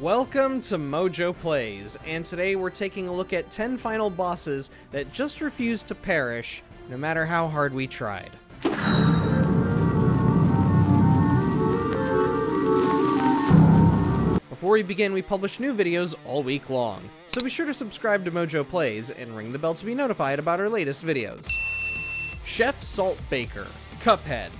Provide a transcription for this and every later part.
Welcome to MojoPlays, and today we're taking a look at 10 final bosses that just refuse to perish, no matter how hard we tried. Before we begin, we publish new videos all week long, so be sure to subscribe to MojoPlays and ring the bell to be notified about our latest videos. Chef Salt Baker, Cuphead.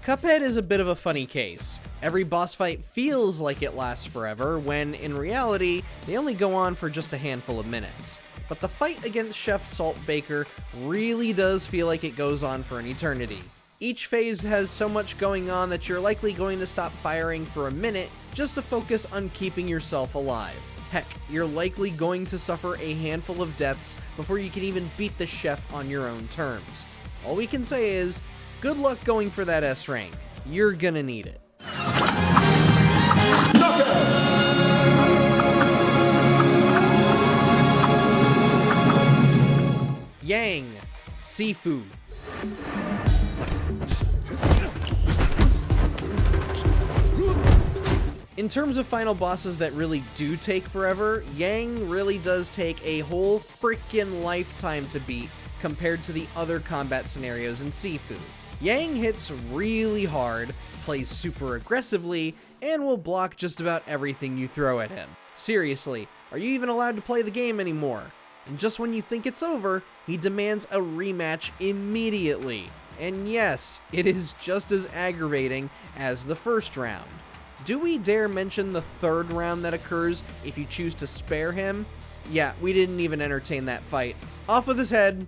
Cuphead is a bit of a funny case. Every boss fight feels like it lasts forever, when in reality, they only go on for just a handful of minutes. But the fight against Chef Salt Baker really does feel like it goes on for an eternity. Each phase has so much going on that you're likely going to stop firing for a minute just to focus on keeping yourself alive. Heck, you're likely going to suffer a handful of deaths before you can even beat the chef on your own terms. All we can say is, good luck going for that S rank. You're gonna need it. Yang, Sifu. In terms of final bosses that really do take forever, Yang really does take a whole freaking lifetime to beat compared to the other combat scenarios in Sifu. Yang hits really hard, plays super aggressively, and will block just about everything you throw at him. Seriously, are you even allowed to play the game anymore? And just when you think it's over, he demands a rematch immediately. And yes, it is just as aggravating as the first round. Do we dare mention the third round that occurs if you choose to spare him? Yeah, we didn't even entertain that fight. Off with his head.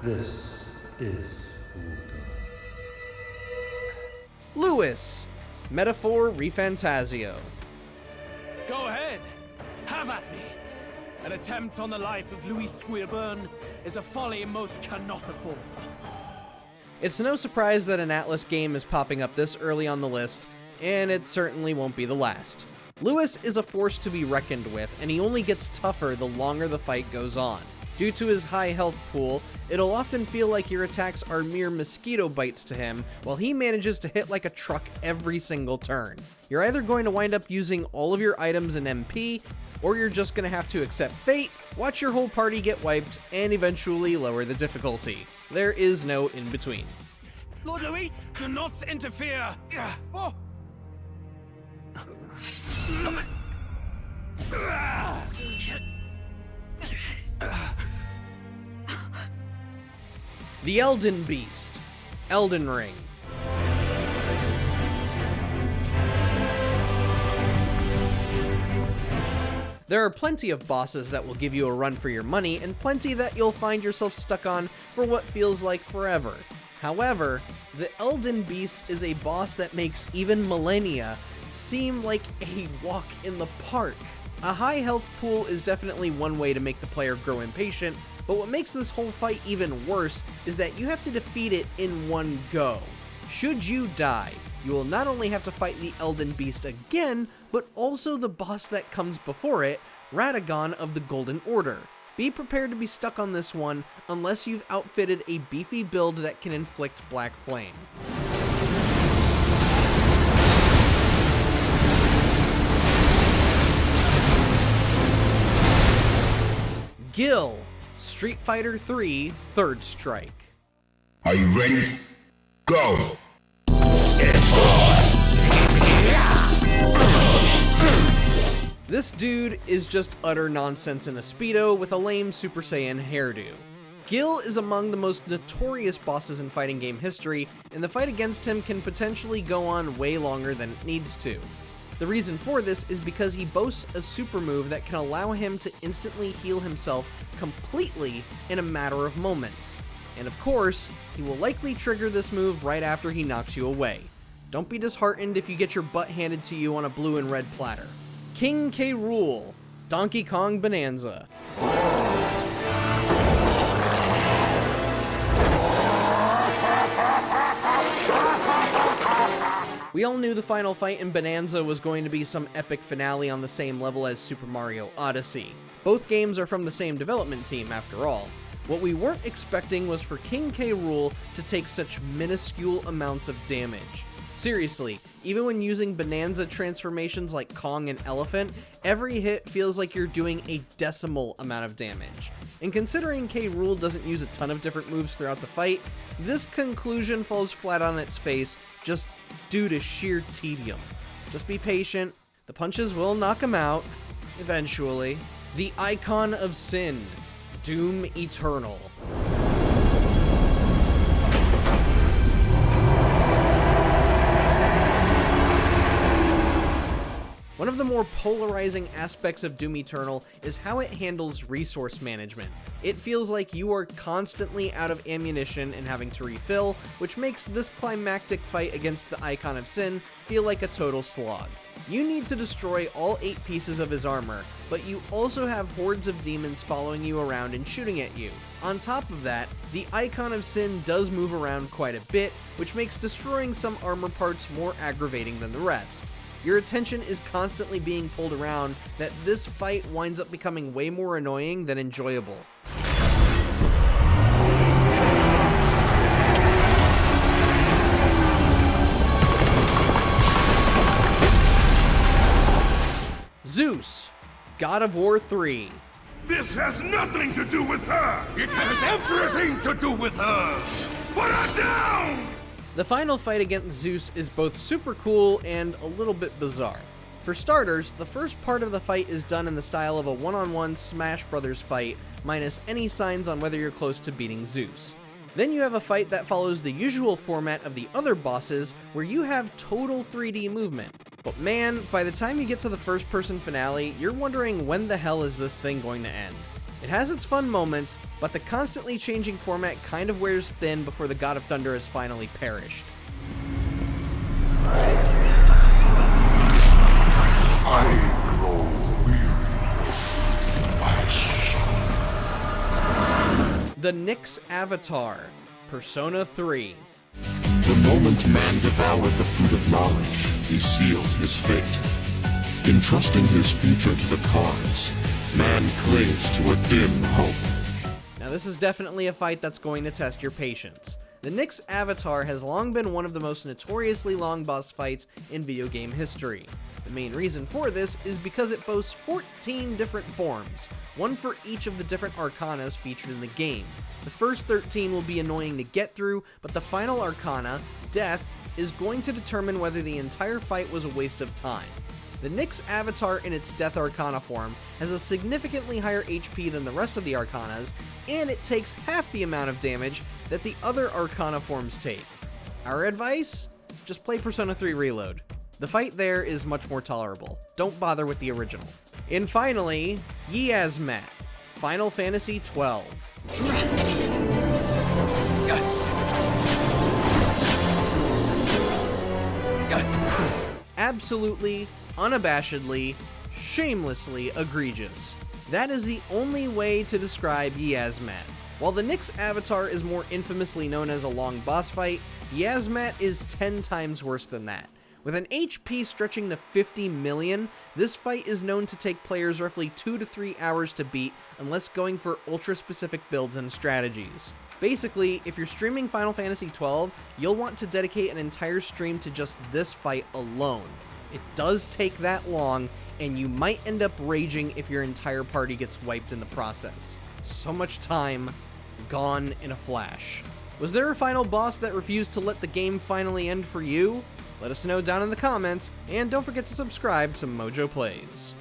This is Buddha. Lewis, Metaphor Refantasio. Go ahead, have at me. An attempt on the life of Louis Squeerburn is a folly most cannot afford. It's no surprise that an Atlas game is popping up this early on the list, and it certainly won't be the last. Lewis is a force to be reckoned with, and he only gets tougher the longer the fight goes on. Due to his high health pool, it'll often feel like your attacks are mere mosquito bites to him, while he manages to hit like a truck every single turn. You're either going to wind up using all of your items in MP, or you're just going to have to accept fate, watch your whole party get wiped, and eventually lower the difficulty. There is no in-between. Lord Louis, do not interfere! Oh. The Elden Beast, Elden Ring. There are plenty of bosses that will give you a run for your money, and plenty that you'll find yourself stuck on for what feels like forever. However, the Elden Beast is a boss that makes even millennia seem like a walk in the park. A high health pool is definitely one way to make the player grow impatient, but what makes this whole fight even worse is that you have to defeat it in one go. Should you die, you will not only have to fight the Elden Beast again, but also the boss that comes before it, Radagon of the Golden Order. Be prepared to be stuck on this one unless you've outfitted a beefy build that can inflict Black Flame. Gil, Street Fighter 3 Third Strike. Are you ready? Go! This dude is just utter nonsense in a Speedo with a lame Super Saiyan hairdo. Gil is among the most notorious bosses in fighting game history, and the fight against him can potentially go on way longer than it needs to. The reason for this is because he boasts a super move that can allow him to instantly heal himself completely in a matter of moments. And of course, he will likely trigger this move right after he knocks you away. Don't be disheartened if you get your butt handed to you on a blue and red platter. King K. Rool, Donkey Kong Bonanza. We all knew the final fight in Bonanza was going to be some epic finale on the same level as Super Mario Odyssey. Both games are from the same development team, after all. What we weren't expecting was for King K. Rool to take such minuscule amounts of damage. Seriously, even when using Bonanza transformations like Kong and Elephant, every hit feels like you're doing a decimal amount of damage. And considering K. Rool doesn't use a ton of different moves throughout the fight, this conclusion falls flat on its face just due to sheer tedium. Just be patient, the punches will knock him out, eventually. The Icon of Sin, Doom Eternal. One of the more polarizing aspects of Doom Eternal is how it handles resource management. It feels like you are constantly out of ammunition and having to refill, which makes this climactic fight against the Icon of Sin feel like a total slog. You need to destroy all 8 pieces of his armor, but you also have hordes of demons following you around and shooting at you. On top of that, the Icon of Sin does move around quite a bit, which makes destroying some armor parts more aggravating than the rest. Your attention is constantly being pulled around that this fight winds up becoming way more annoying than enjoyable. Zeus, God of War 3. This has nothing to do with her! It has everything to do with her! Put her down! The final fight against Zeus is both super cool and a little bit bizarre. For starters, the first part of the fight is done in the style of a one-on-one Smash Brothers fight, minus any signs on whether you're close to beating Zeus. Then you have a fight that follows the usual format of the other bosses, where you have total 3D movement. But man, by the time you get to the first-person finale, you're wondering when the hell is this thing going to end. It has its fun moments, but the constantly changing format kind of wears thin before the God of Thunder has finally perished. I grow weary, my son. The Nyx Avatar, Persona 3. The moment man devoured the fruit of knowledge, he sealed his fate. Entrusting his future to the cards, man clings to a dim hope. Now this is definitely a fight that's going to test your patience. The Nyx Avatar has long been one of the most notoriously long boss fights in video game history. The main reason for this is because it boasts 14 different forms, one for each of the different arcanas featured in the game. The first 13 will be annoying to get through, but the final arcana, Death, is going to determine whether the entire fight was a waste of time. The Nyx Avatar in its Death Arcana form has a significantly higher HP than the rest of the Arcanas, and it takes half the amount of damage that the other Arcana forms take. Our advice? Just play Persona 3 Reload. The fight there is much more tolerable. Don't bother with the original. And finally, Yasmat, Final Fantasy XII. Absolutely, unabashedly, shamelessly egregious. That is the only way to describe Yasmat. While the Nyx Avatar is more infamously known as a long boss fight, Yasmat is 10 times worse than that. With an HP stretching to 50 million, this fight is known to take players roughly 2 to 3 hours to beat unless going for ultra-specific builds and strategies. Basically, if you're streaming Final Fantasy XII, you'll want to dedicate an entire stream to just this fight alone. It does take that long, and you might end up raging if your entire party gets wiped in the process. So much time gone in a flash. Was there a final boss that refused to let the game finally end for you? Let us know down in the comments, and don't forget to subscribe to MojoPlays.